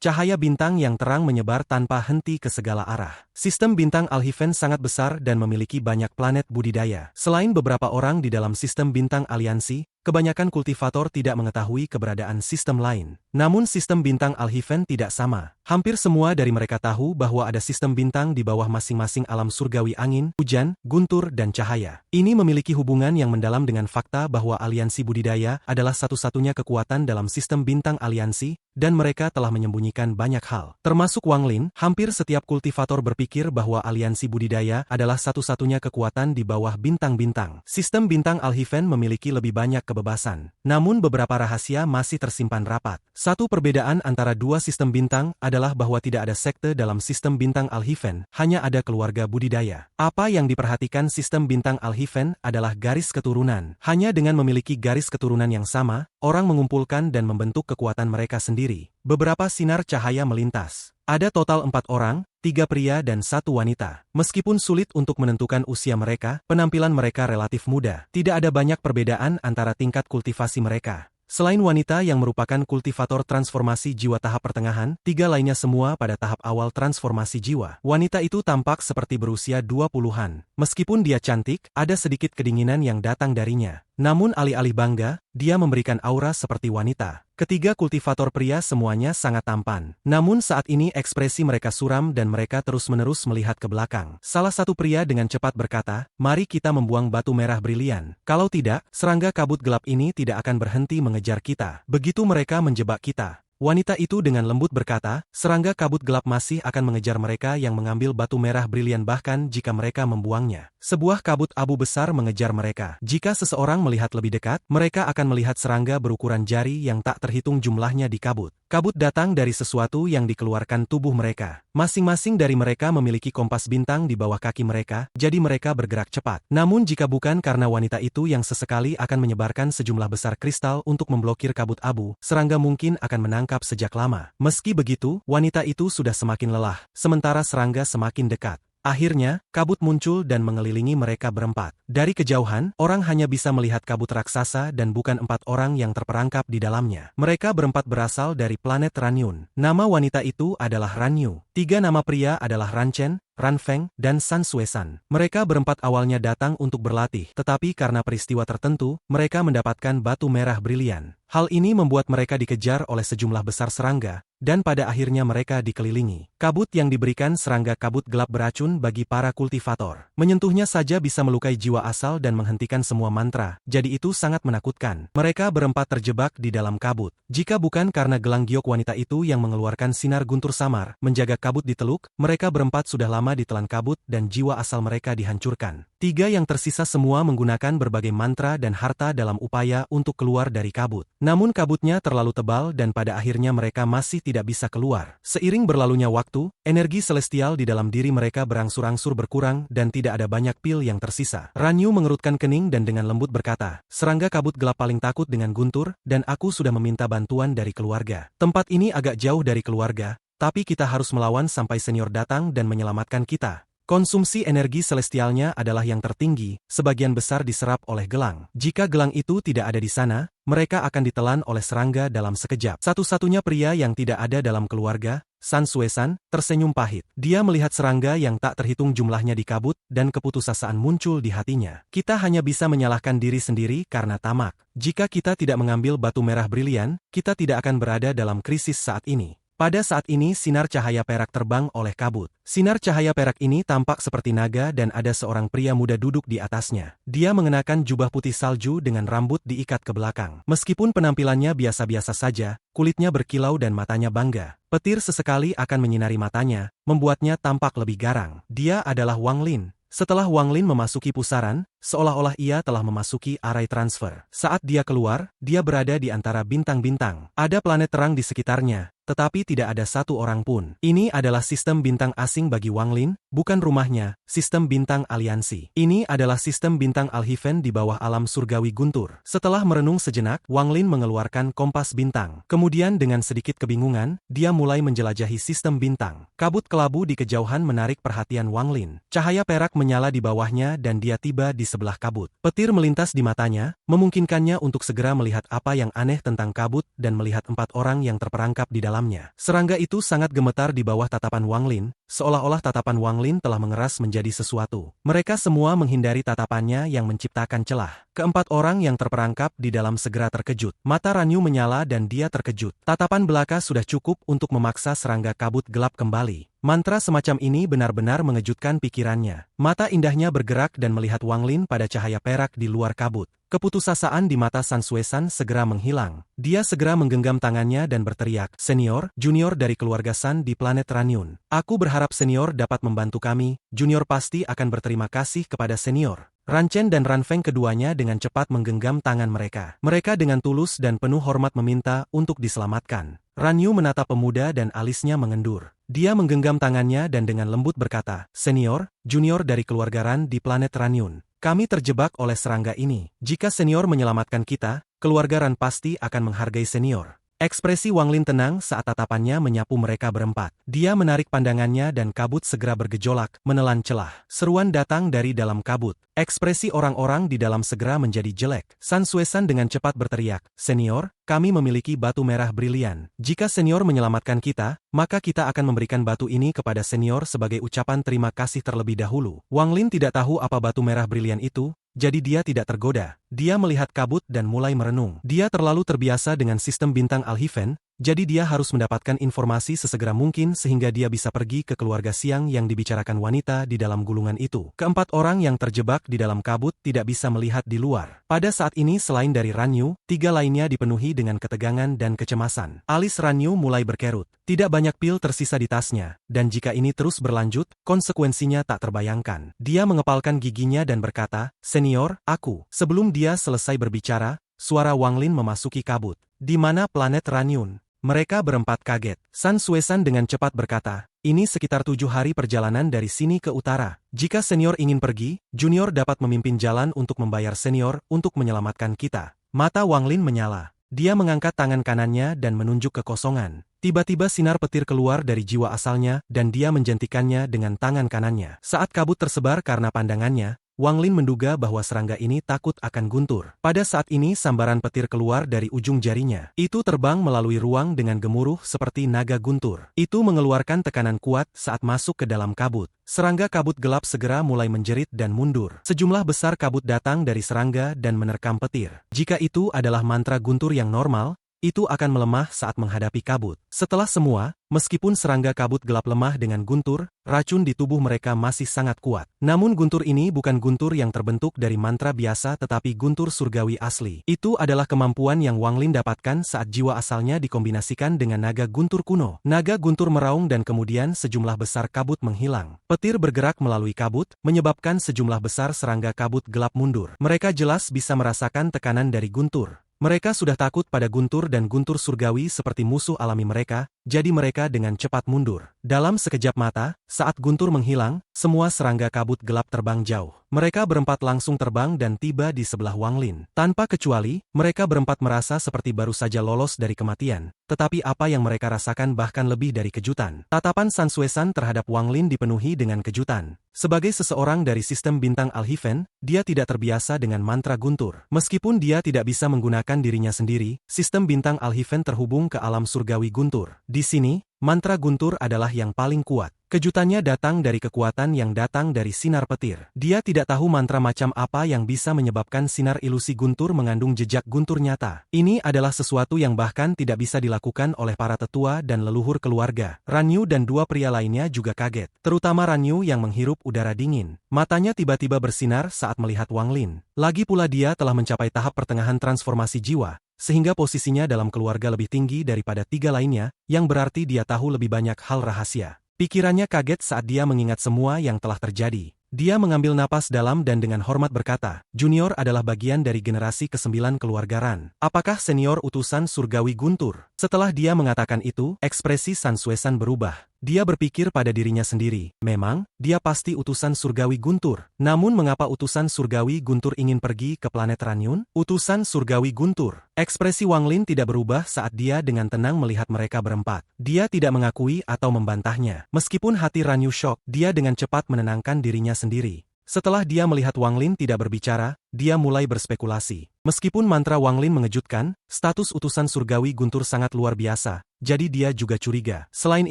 Cahaya bintang yang terang menyebar tanpa henti ke segala arah. Sistem bintang Alhiven sangat besar dan memiliki banyak planet budidaya. Selain beberapa orang di dalam sistem bintang aliansi, kebanyakan kultivator tidak mengetahui keberadaan sistem lain. Namun sistem bintang Alhiven tidak sama. Hampir semua dari mereka tahu bahwa ada sistem bintang di bawah masing-masing alam surgawi angin, hujan, guntur, dan cahaya. Ini memiliki hubungan yang mendalam dengan fakta bahwa aliansi budidaya adalah satu-satunya kekuatan dalam sistem bintang aliansi, dan mereka telah menyembunyikan banyak hal. Termasuk Wang Lin, hampir setiap kultivator berpikir bahwa aliansi budidaya adalah satu-satunya kekuatan di bawah bintang-bintang. Sistem bintang Alhiven memiliki lebih banyak kebebasan. Namun beberapa rahasia masih tersimpan rapat. Satu perbedaan antara dua sistem bintang adalah bahwa tidak ada sekte dalam sistem bintang Alhiven, hanya ada keluarga budidaya. Apa yang diperhatikan sistem bintang Alhiven adalah garis keturunan. Hanya dengan memiliki garis keturunan yang sama, orang mengumpulkan dan membentuk kekuatan mereka sendiri. Beberapa sinar cahaya melintas. Ada total 4 orang, 3 pria dan 1 wanita. Meskipun sulit untuk menentukan usia mereka, penampilan mereka relatif muda. Tidak ada banyak perbedaan antara tingkat kultivasi mereka. Selain wanita yang merupakan kultivator transformasi jiwa tahap pertengahan, 3 lainnya semua pada tahap awal transformasi jiwa. Wanita itu tampak seperti berusia 20-an. Meskipun dia cantik, ada sedikit kedinginan yang datang darinya. Namun alih-alih bangga, dia memberikan aura seperti wanita. Ketiga kultivator pria semuanya sangat tampan. Namun saat ini ekspresi mereka suram dan mereka terus-menerus melihat ke belakang. Salah satu pria dengan cepat berkata, "Mari kita membuang batu merah brilian. Kalau tidak, serangga kabut gelap ini tidak akan berhenti mengejar kita. Begitu mereka menjebak kita." Wanita itu dengan lembut berkata, serangga kabut gelap masih akan mengejar mereka yang mengambil batu merah brilian bahkan jika mereka membuangnya. Sebuah kabut abu besar mengejar mereka. Jika seseorang melihat lebih dekat, mereka akan melihat serangga berukuran jari yang tak terhitung jumlahnya di kabut. Kabut datang dari sesuatu yang dikeluarkan tubuh mereka. Masing-masing dari mereka memiliki kompas bintang di bawah kaki mereka, jadi mereka bergerak cepat. Namun jika bukan karena wanita itu yang sesekali akan menyebarkan sejumlah besar kristal untuk memblokir kabut abu, serangga mungkin akan menangkap sejak lama. Meski begitu, wanita itu sudah semakin lelah, sementara serangga semakin dekat. Akhirnya, kabut muncul dan mengelilingi mereka berempat. Dari kejauhan, orang hanya bisa melihat kabut raksasa dan bukan 4 orang yang terperangkap di dalamnya. Mereka berempat berasal dari planet Ranyun. Nama wanita itu adalah Ranyu. 3 nama pria adalah Ranchen, Ranfeng, dan San Suesan. Mereka berempat awalnya datang untuk berlatih, tetapi karena peristiwa tertentu, mereka mendapatkan batu merah brilian. Hal ini membuat mereka dikejar oleh sejumlah besar serangga, dan pada akhirnya mereka dikelilingi. Kabut yang diberikan serangga kabut gelap beracun bagi para kultivator. Menyentuhnya saja bisa melukai jiwa asal dan menghentikan semua mantra, jadi itu sangat menakutkan. Mereka berempat terjebak di dalam kabut. Jika bukan karena gelang giok wanita itu yang mengeluarkan sinar guntur samar, menjaga kabut di teluk, mereka berempat sudah lama ditelan kabut dan jiwa asal mereka dihancurkan. 3 yang tersisa semua menggunakan berbagai mantra dan harta dalam upaya untuk keluar dari kabut. Namun kabutnya terlalu tebal dan pada akhirnya mereka masih tidak bisa keluar. Seiring berlalunya waktu, energi celestial di dalam diri mereka berangsur-angsur berkurang dan tidak ada banyak pil yang tersisa. Ranyu mengerutkan kening dan dengan lembut berkata, serangga kabut gelap paling takut dengan guntur, dan aku sudah meminta bantuan dari keluarga. Tempat ini agak jauh dari keluarga, tapi kita harus melawan sampai senior datang dan menyelamatkan kita. Konsumsi energi celestialnya adalah yang tertinggi, sebagian besar diserap oleh gelang. Jika gelang itu tidak ada di sana, mereka akan ditelan oleh serangga dalam sekejap. Satu-satunya pria yang tidak ada dalam keluarga, San Suesan, tersenyum pahit. Dia melihat serangga yang tak terhitung jumlahnya di kabut, dan keputusasaan muncul di hatinya. Kita hanya bisa menyalahkan diri sendiri karena tamak. Jika kita tidak mengambil batu merah brilian, kita tidak akan berada dalam krisis saat ini. Pada saat ini sinar cahaya perak terbang oleh kabut. Sinar cahaya perak ini tampak seperti naga dan ada seorang pria muda duduk di atasnya. Dia mengenakan jubah putih salju dengan rambut diikat ke belakang. Meskipun penampilannya biasa-biasa saja, kulitnya berkilau dan matanya bangga. Petir sesekali akan menyinari matanya, membuatnya tampak lebih garang. Dia adalah Wang Lin. Setelah Wang Lin memasuki pusaran, seolah-olah ia telah memasuki arai transfer. Saat dia keluar, dia berada di antara bintang-bintang. Ada planet terang di sekitarnya, tetapi tidak ada satu orang pun. Ini adalah sistem bintang asing bagi Wang Lin, bukan rumahnya, sistem bintang aliansi. Ini adalah sistem bintang Alhiven di bawah alam surgawi guntur. Setelah merenung sejenak, Wang Lin mengeluarkan kompas bintang. Kemudian dengan sedikit kebingungan, dia mulai menjelajahi sistem bintang. Kabut kelabu di kejauhan menarik perhatian Wang Lin. Cahaya perak menyala di bawahnya dan dia tiba di sebelah kabut. Petir melintas di matanya, memungkinkannya untuk segera melihat apa yang aneh tentang kabut dan melihat 4 orang yang terperangkap di dalamnya. Serangga itu sangat gemetar di bawah tatapan Wang Lin, seolah-olah tatapan Wang Lin telah mengeras menjadi sesuatu. Mereka semua menghindari tatapannya yang menciptakan celah. Keempat orang yang terperangkap di dalam segera terkejut. Mata Ranyu menyala dan dia terkejut. Tatapan belaka sudah cukup untuk memaksa serangga kabut gelap kembali. Mantra semacam ini benar-benar mengejutkan pikirannya. Mata indahnya bergerak dan melihat Wang Lin pada cahaya perak di luar kabut. Keputusasaan di mata San Suesan segera menghilang. Dia segera menggenggam tangannya dan berteriak, "Senior, junior dari keluarga San di planet Ranyun. Aku berharap senior dapat membantu kami. Junior pasti akan berterima kasih kepada senior." Ran Chen dan Ran Feng keduanya dengan cepat menggenggam tangan mereka. Mereka dengan tulus dan penuh hormat meminta untuk diselamatkan. Ranyu menatap pemuda dan alisnya mengendur. Dia menggenggam tangannya dan dengan lembut berkata, "Senior, junior dari keluarga Ran di planet Ranyun. Kami terjebak oleh serangga ini. Jika senior menyelamatkan kita, keluarga Ran pasti akan menghargai senior." Ekspresi Wang Lin tenang saat tatapannya menyapu mereka berempat. Dia menarik pandangannya dan kabut segera bergejolak, menelan celah. Seruan datang dari dalam kabut. Ekspresi orang-orang di dalam segera menjadi jelek. San Suesan dengan cepat berteriak, "Senior, kami memiliki batu merah brilian. Jika senior menyelamatkan kita, maka kita akan memberikan batu ini kepada senior sebagai ucapan terima kasih terlebih dahulu." Wang Lin tidak tahu apa batu merah brilian itu, jadi dia tidak tergoda. Dia melihat kabut dan mulai merenung. Dia terlalu terbiasa dengan sistem bintang Alhiven, jadi dia harus mendapatkan informasi sesegera mungkin sehingga dia bisa pergi ke keluarga Siang yang dibicarakan wanita di dalam gulungan itu. Keempat orang yang terjebak di dalam kabut tidak bisa melihat di luar. Pada saat ini selain dari Ranyu, 3 lainnya dipenuhi dengan ketegangan dan kecemasan. Alis Ranyu mulai berkerut. Tidak banyak pil tersisa di tasnya, dan jika ini terus berlanjut, konsekuensinya tak terbayangkan. Dia mengepalkan giginya dan berkata, "Senior, aku." Sebelum dia selesai berbicara, suara Wang Lin memasuki kabut. "Di mana planet Ranyun?" Mereka berempat kaget. San Suesan dengan cepat berkata, "Ini sekitar 7 hari perjalanan dari sini ke utara. Jika senior ingin pergi, junior dapat memimpin jalan untuk membayar senior untuk menyelamatkan kita." Mata Wang Lin menyala. Dia mengangkat tangan kanannya dan menunjuk ke kosongan. Tiba-tiba sinar petir keluar dari jiwa asalnya dan dia menjentikannya dengan tangan kanannya. Saat kabut tersebar karena pandangannya, Wang Lin menduga bahwa serangga ini takut akan guntur. Pada saat ini sambaran petir keluar dari ujung jarinya. Itu terbang melalui ruang dengan gemuruh seperti naga guntur. Itu mengeluarkan tekanan kuat saat masuk ke dalam kabut. Serangga kabut gelap segera mulai menjerit dan mundur. Sejumlah besar kabut datang dari serangga dan menerkam petir. Jika itu adalah mantra guntur yang normal, itu akan melemah saat menghadapi kabut. Setelah semua, meskipun serangga kabut gelap lemah dengan guntur, racun di tubuh mereka masih sangat kuat. Namun guntur ini bukan guntur yang terbentuk dari mantra biasa tetapi guntur surgawi asli. Itu adalah kemampuan yang Wang Lin dapatkan saat jiwa asalnya dikombinasikan dengan naga guntur kuno. Naga guntur meraung dan kemudian sejumlah besar kabut menghilang. Petir bergerak melalui kabut, menyebabkan sejumlah besar serangga kabut gelap mundur. Mereka jelas bisa merasakan tekanan dari guntur. Mereka sudah takut pada guntur dan guntur surgawi seperti musuh alami mereka, jadi mereka dengan cepat mundur. Dalam sekejap mata, saat guntur menghilang, semua serangga kabut gelap terbang jauh. Mereka berempat langsung terbang dan tiba di sebelah Wang Lin. Tanpa kecuali, mereka berempat merasa seperti baru saja lolos dari kematian. Tetapi apa yang mereka rasakan bahkan lebih dari kejutan. Tatapan San Suesan terhadap Wang Lin dipenuhi dengan kejutan. Sebagai seseorang dari sistem bintang Alhiven, dia tidak terbiasa dengan mantra guntur. Meskipun dia tidak bisa menggunakan dirinya sendiri, sistem bintang Alhiven terhubung ke alam surgawi guntur. Di sini, mantra guntur adalah yang paling kuat. Kejutannya datang dari kekuatan yang datang dari sinar petir. Dia tidak tahu mantra macam apa yang bisa menyebabkan sinar ilusi guntur mengandung jejak guntur nyata. Ini adalah sesuatu yang bahkan tidak bisa dilakukan oleh para tetua dan leluhur keluarga. Ranyu dan 2 pria lainnya juga kaget. Terutama Ranyu yang menghirup udara dingin. Matanya tiba-tiba bersinar saat melihat Wang Lin. Lagi pula dia telah mencapai tahap pertengahan transformasi jiwa, sehingga posisinya dalam keluarga lebih tinggi daripada 3 lainnya, yang berarti dia tahu lebih banyak hal rahasia. Pikirannya kaget saat dia mengingat semua yang telah terjadi. Dia mengambil napas dalam dan dengan hormat berkata, "Junior adalah bagian dari generasi ke-9 keluarga Ran. Apakah senior utusan surgawi guntur?" Setelah dia mengatakan itu, ekspresi San Suesan berubah. Dia berpikir pada dirinya sendiri, memang, dia pasti utusan surgawi guntur. Namun mengapa utusan surgawi guntur ingin pergi ke planet Ranyun? Utusan surgawi guntur. Ekspresi Wang Lin tidak berubah saat dia dengan tenang melihat mereka berempat. Dia tidak mengakui atau membantahnya. Meskipun hati Ranyu syok, dia dengan cepat menenangkan dirinya sendiri. Setelah dia melihat Wang Lin tidak berbicara, dia mulai berspekulasi. Meskipun mantra Wang Lin mengejutkan, status utusan surgawi guntur sangat luar biasa, jadi dia juga curiga. Selain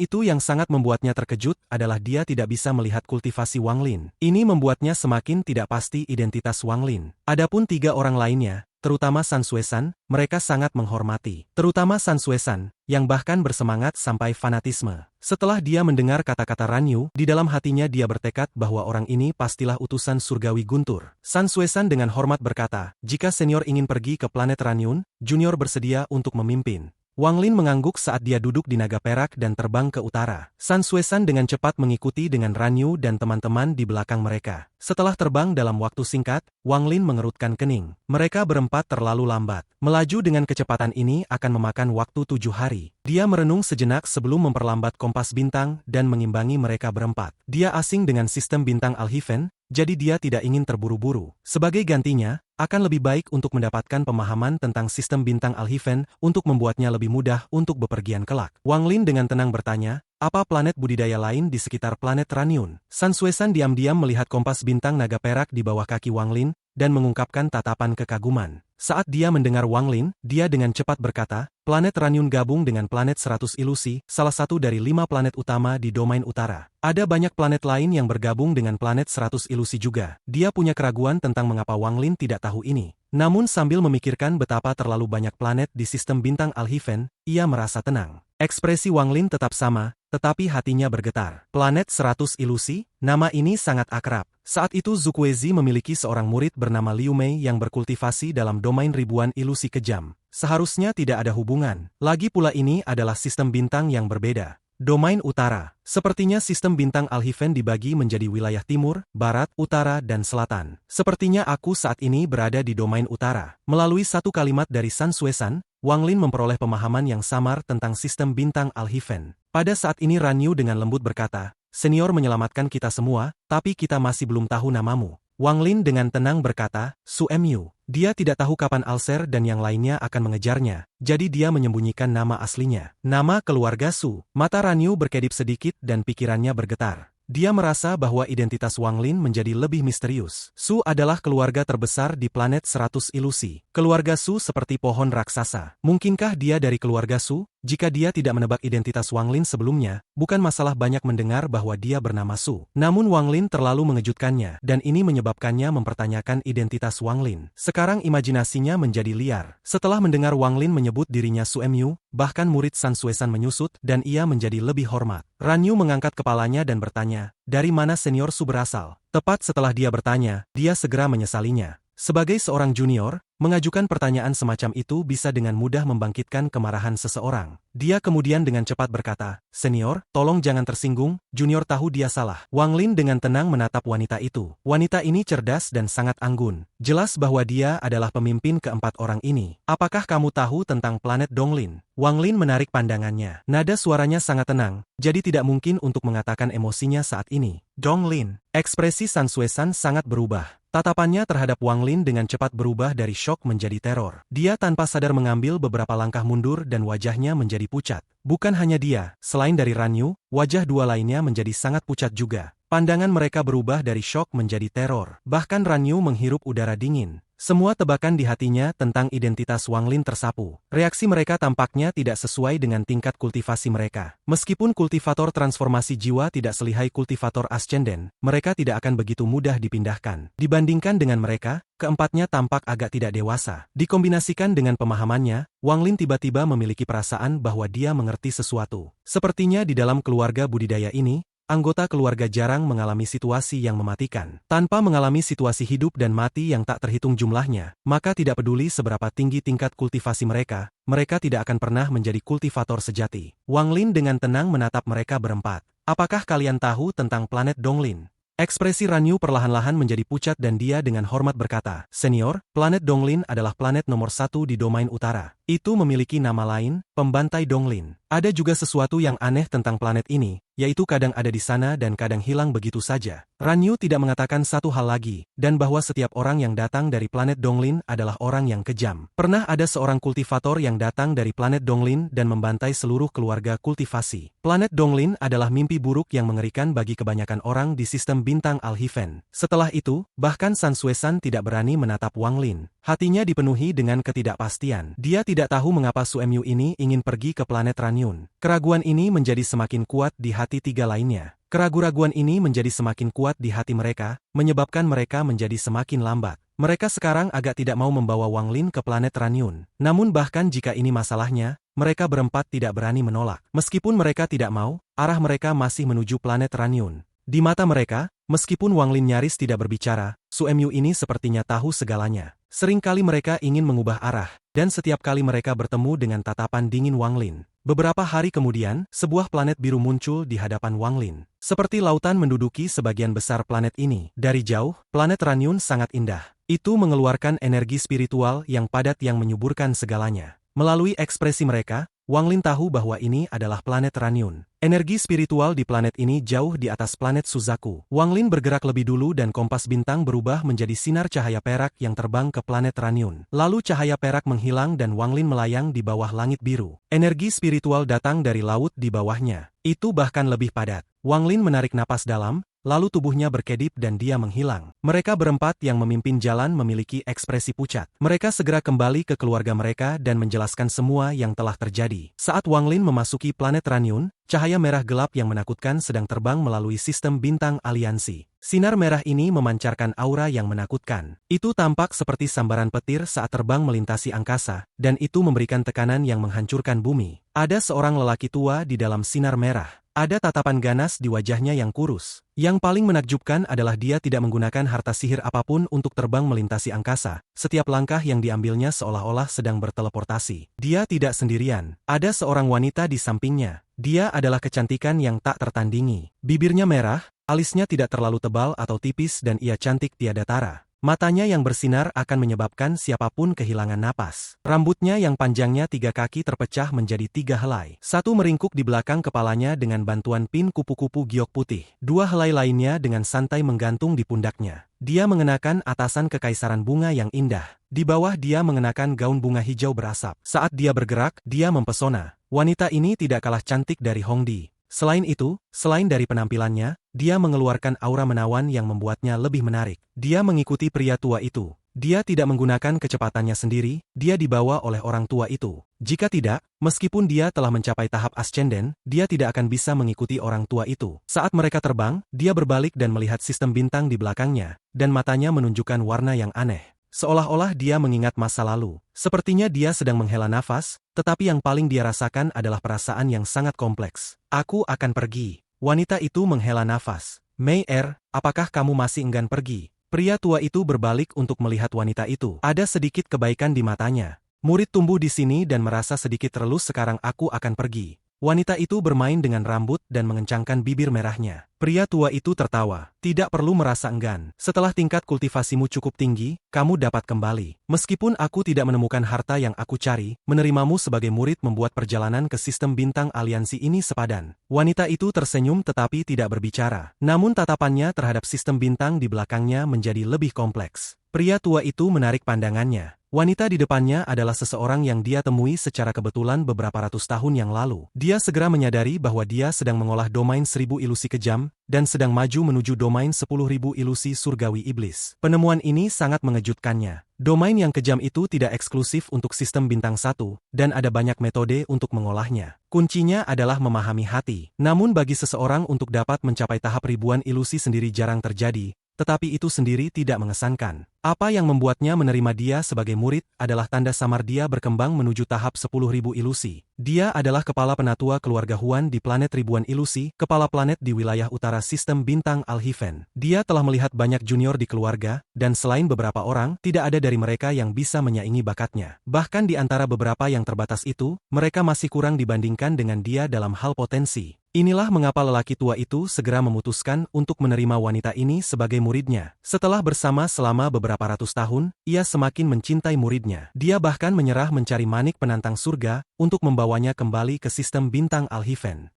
itu yang sangat membuatnya terkejut adalah dia tidak bisa melihat kultivasi Wang Lin. Ini membuatnya semakin tidak pasti identitas Wang Lin. Adapun 3 orang lainnya, terutama San Suesan, mereka sangat menghormati. Terutama San Suesan, yang bahkan bersemangat sampai fanatisme. Setelah dia mendengar kata-kata Ranyu, di dalam hatinya dia bertekad bahwa orang ini pastilah utusan surgawi guntur. San Suesan dengan hormat berkata, jika senior ingin pergi ke planet Ranyun, junior bersedia untuk memimpin. Wang Lin mengangguk saat dia duduk di naga perak dan terbang ke utara. San Suesan dengan cepat mengikuti dengan Ranyu dan teman-teman di belakang mereka. Setelah terbang dalam waktu singkat, Wang Lin mengerutkan kening. Mereka berempat terlalu lambat. Melaju dengan kecepatan ini akan memakan waktu 7 hari. Dia merenung sejenak sebelum memperlambat kompas bintang dan mengimbangi mereka berempat. Dia asing dengan sistem bintang Alhiven, jadi dia tidak ingin terburu-buru. Sebagai gantinya, akan lebih baik untuk mendapatkan pemahaman tentang sistem bintang Alhiven untuk membuatnya lebih mudah untuk bepergian kelak. Wang Lin dengan tenang bertanya, apa planet budidaya lain di sekitar planet Ranyun? San Suesan diam-diam melihat kompas bintang naga perak di bawah kaki Wang Lin, dan mengungkapkan tatapan kekaguman. Saat dia mendengar Wang Lin, dia dengan cepat berkata, planet Ranyun gabung dengan planet 100 ilusi, salah satu dari 5 planet utama di domain utara. Ada banyak planet lain yang bergabung dengan planet 100 ilusi juga. Dia punya keraguan tentang mengapa Wang Lin tidak tahu ini. Namun sambil memikirkan betapa terlalu banyak planet di sistem bintang Alhiven, ia merasa tenang. Ekspresi Wang Lin tetap sama, tetapi hatinya bergetar. Planet 100 ilusi, nama ini sangat akrab. Saat itu Zukwezi memiliki seorang murid bernama Liu Mei yang berkultivasi dalam domain ribuan ilusi kejam. Seharusnya tidak ada hubungan. Lagi pula ini adalah sistem bintang yang berbeda. Domain utara. Sepertinya sistem bintang Alhiven dibagi menjadi wilayah timur, barat, utara, dan selatan. Sepertinya aku saat ini berada di domain utara. Melalui satu kalimat dari San Suesan, Wang Lin memperoleh pemahaman yang samar tentang sistem bintang Alhiven. Pada saat ini Ranyu dengan lembut berkata, senior menyelamatkan kita semua, tapi kita masih belum tahu namamu. Wang Lin dengan tenang berkata, Su Mu. Dia tidak tahu kapan Alser dan yang lainnya akan mengejarnya, jadi dia menyembunyikan nama aslinya. Nama keluarga Su. Mata Ranyu berkedip sedikit dan pikirannya bergetar. Dia merasa bahwa identitas Wang Lin menjadi lebih misterius. Su adalah keluarga terbesar di planet 100 ilusi. Keluarga Su seperti pohon raksasa. Mungkinkah dia dari keluarga Su? Jika dia tidak menebak identitas Wang Lin sebelumnya, bukan masalah banyak mendengar bahwa dia bernama Su. Namun Wang Lin terlalu mengejutkannya, dan ini menyebabkannya mempertanyakan identitas Wang Lin. Sekarang imajinasinya menjadi liar. Setelah mendengar Wang Lin menyebut dirinya Su Mu, bahkan murid San Suesan menyusut, dan ia menjadi lebih hormat. Ranyu mengangkat kepalanya dan bertanya, dari mana senior Su berasal? Tepat setelah dia bertanya, dia segera menyesalinya. Sebagai seorang junior, mengajukan pertanyaan semacam itu bisa dengan mudah membangkitkan kemarahan seseorang. Dia kemudian dengan cepat berkata, senior, tolong jangan tersinggung, junior tahu dia salah. Wang Lin dengan tenang menatap wanita itu. Wanita ini cerdas dan sangat anggun. Jelas bahwa dia adalah pemimpin keempat orang ini. Apakah kamu tahu tentang planet Donglin? Wang Lin menarik pandangannya. Nada suaranya sangat tenang, jadi tidak mungkin untuk mengatakan emosinya saat ini. Donglin. Ekspresi San Suesan sangat berubah. Tatapannya terhadap Wang Lin dengan cepat berubah dari syok menjadi teror. Dia tanpa sadar mengambil beberapa langkah mundur dan wajahnya menjadi pucat. Bukan hanya dia, selain dari Ranyu, wajah dua lainnya menjadi sangat pucat juga. Pandangan mereka berubah dari syok menjadi teror. Bahkan Ranyu menghirup udara dingin. Semua tebakan di hatinya tentang identitas Wang Lin tersapu. Reaksi mereka tampaknya tidak sesuai dengan tingkat kultivasi mereka. Meskipun kultivator transformasi jiwa tidak selihai kultivator ascenden, mereka tidak akan begitu mudah dipindahkan. Dibandingkan dengan mereka, keempatnya tampak agak tidak dewasa. Dikombinasikan dengan pemahamannya, Wang Lin tiba-tiba memiliki perasaan bahwa dia mengerti sesuatu. Sepertinya di dalam keluarga budidaya ini, anggota keluarga jarang mengalami situasi yang mematikan. Tanpa mengalami situasi hidup dan mati yang tak terhitung jumlahnya, maka tidak peduli seberapa tinggi tingkat kultivasi mereka, mereka tidak akan pernah menjadi kultivator sejati. Wang Lin dengan tenang menatap mereka berempat. Apakah kalian tahu tentang planet Donglin? Ekspresi Ranyu perlahan-lahan menjadi pucat dan dia dengan hormat berkata, senior, planet Donglin adalah planet nomor 1 di domain utara. Itu memiliki nama lain, pembantai Donglin. Ada juga sesuatu yang aneh tentang planet ini, yaitu kadang ada di sana dan kadang hilang begitu saja. Ranyu tidak mengatakan satu hal lagi, dan bahwa setiap orang yang datang dari planet Donglin adalah orang yang kejam. Pernah ada seorang kultivator yang datang dari planet Donglin dan membantai seluruh keluarga kultivasi. Planet Donglin adalah mimpi buruk yang mengerikan bagi kebanyakan orang di sistem bintang Alhifen. Setelah itu, bahkan San Suesan tidak berani menatap Wang Lin. Hatinya dipenuhi dengan ketidakpastian. Dia tidak tahu mengapa Suemyu ini ingin pergi ke planet Ranyun. Keraguan ini menjadi semakin kuat di hati tiga lainnya. Keraguan ini menjadi semakin kuat di hati mereka, menyebabkan mereka menjadi semakin lambat. Mereka sekarang agak tidak mau membawa Wang Lin ke planet Ranyun. Namun bahkan jika ini masalahnya, mereka berempat tidak berani menolak. Meskipun mereka tidak mau, arah mereka masih menuju planet Ranyun. Di mata mereka, meskipun Wang Lin nyaris tidak berbicara, Suemyu ini sepertinya tahu segalanya. Seringkali mereka ingin mengubah arah, dan setiap kali mereka bertemu dengan tatapan dingin Wang Lin. Beberapa hari kemudian, sebuah planet biru muncul di hadapan Wang Lin. Seperti lautan menduduki sebagian besar planet ini. Dari jauh, planet Ranyun sangat indah. Itu mengeluarkan energi spiritual yang padat yang menyuburkan segalanya. Melalui ekspresi mereka, Wang Lin tahu bahwa ini adalah planet Ranyun. Energi spiritual di planet ini jauh di atas planet Suzaku. Wang Lin bergerak lebih dulu dan kompas bintang berubah menjadi sinar cahaya perak yang terbang ke planet Ranyun. Lalu cahaya perak menghilang dan Wang Lin melayang di bawah langit biru. Energi spiritual datang dari laut di bawahnya. Itu bahkan lebih padat. Wang Lin menarik napas dalam, lalu tubuhnya berkedip dan dia menghilang. Mereka berempat yang memimpin jalan memiliki ekspresi pucat. Mereka segera kembali ke keluarga mereka dan menjelaskan semua yang telah terjadi. Saat Wang Lin memasuki planet Ranyun, cahaya merah gelap yang menakutkan sedang terbang melalui sistem bintang aliansi. Sinar merah ini memancarkan aura yang menakutkan. Itu tampak seperti sambaran petir saat terbang melintasi angkasa, dan itu memberikan tekanan yang menghancurkan bumi. Ada seorang lelaki tua di dalam sinar merah. Ada tatapan ganas di wajahnya yang kurus. Yang paling menakjubkan adalah dia tidak menggunakan harta sihir apapun untuk terbang melintasi angkasa. Setiap langkah yang diambilnya seolah-olah sedang berteleportasi. Dia tidak sendirian. Ada seorang wanita di sampingnya. Dia adalah kecantikan yang tak tertandingi. Bibirnya merah, alisnya tidak terlalu tebal atau tipis dan ia cantik tiada tara. Matanya yang bersinar akan menyebabkan siapapun kehilangan napas. Rambutnya yang panjangnya 3 kaki terpecah menjadi 3 helai. Satu meringkuk di belakang kepalanya dengan bantuan pin kupu-kupu giok putih. 2 helai lainnya dengan santai menggantung di pundaknya. Dia mengenakan atasan kekaisaran bunga yang indah. Di bawah dia mengenakan gaun bunga hijau berasap. Saat dia bergerak, dia mempesona. Wanita ini tidak kalah cantik dari Hongdi. Selain itu, selain dari penampilannya, dia mengeluarkan aura menawan yang membuatnya lebih menarik. Dia mengikuti pria tua itu. Dia tidak menggunakan kecepatannya sendiri, dia dibawa oleh orang tua itu. Jika tidak, meskipun dia telah mencapai tahap ascenden, dia tidak akan bisa mengikuti orang tua itu. Saat mereka terbang, dia berbalik dan melihat sistem bintang di belakangnya, dan matanya menunjukkan warna yang aneh. Seolah-olah dia mengingat masa lalu. Sepertinya dia sedang menghela nafas, tetapi yang paling dia rasakan adalah perasaan yang sangat kompleks. Aku akan pergi. Wanita itu menghela nafas. Mei apakah kamu masih enggan pergi? Pria tua itu berbalik untuk melihat wanita itu. Ada sedikit kebaikan di matanya. Murid tumbuh di sini dan merasa sedikit relus sekarang aku akan pergi. Wanita itu bermain dengan rambut dan mengencangkan bibir merahnya. Pria tua itu tertawa. Tidak perlu merasa enggan. Setelah tingkat kultivasimu cukup tinggi, kamu dapat kembali. Meskipun aku tidak menemukan harta yang aku cari, menerimamu sebagai murid membuat perjalanan ke sistem bintang aliansi ini sepadan. Wanita itu tersenyum tetapi tidak berbicara. Namun tatapannya terhadap sistem bintang di belakangnya menjadi lebih kompleks. Pria tua itu menarik pandangannya. Wanita di depannya adalah seseorang yang dia temui secara kebetulan beberapa ratus tahun yang lalu. Dia segera menyadari bahwa dia sedang mengolah domain 1000 ilusi kejam, dan sedang maju menuju domain 10.000 ilusi surgawi iblis. Penemuan ini sangat mengejutkannya. Domain yang kejam itu tidak eksklusif untuk sistem bintang 1, dan ada banyak metode untuk mengolahnya. Kuncinya adalah memahami hati. Namun bagi seseorang untuk dapat mencapai tahap ribuan ilusi sendiri jarang terjadi, tetapi itu sendiri tidak mengesankan. Apa yang membuatnya menerima dia sebagai murid adalah tanda samar dia berkembang menuju tahap 10.000 ilusi. Dia adalah kepala penatua keluarga Huan di planet ribuan ilusi, kepala planet di wilayah utara sistem bintang Alhifen. Dia telah melihat banyak junior di keluarga, dan selain beberapa orang, tidak ada dari mereka yang bisa menyaingi bakatnya. Bahkan di antara beberapa yang terbatas itu, mereka masih kurang dibandingkan dengan dia dalam hal potensi. Inilah mengapa lelaki tua itu segera memutuskan untuk menerima wanita ini sebagai muridnya. Setelah bersama selama beberapa ratus tahun, ia semakin mencintai muridnya. Dia bahkan menyerah mencari manik penantang surga untuk membawanya kembali ke sistem bintang Al-Hifen.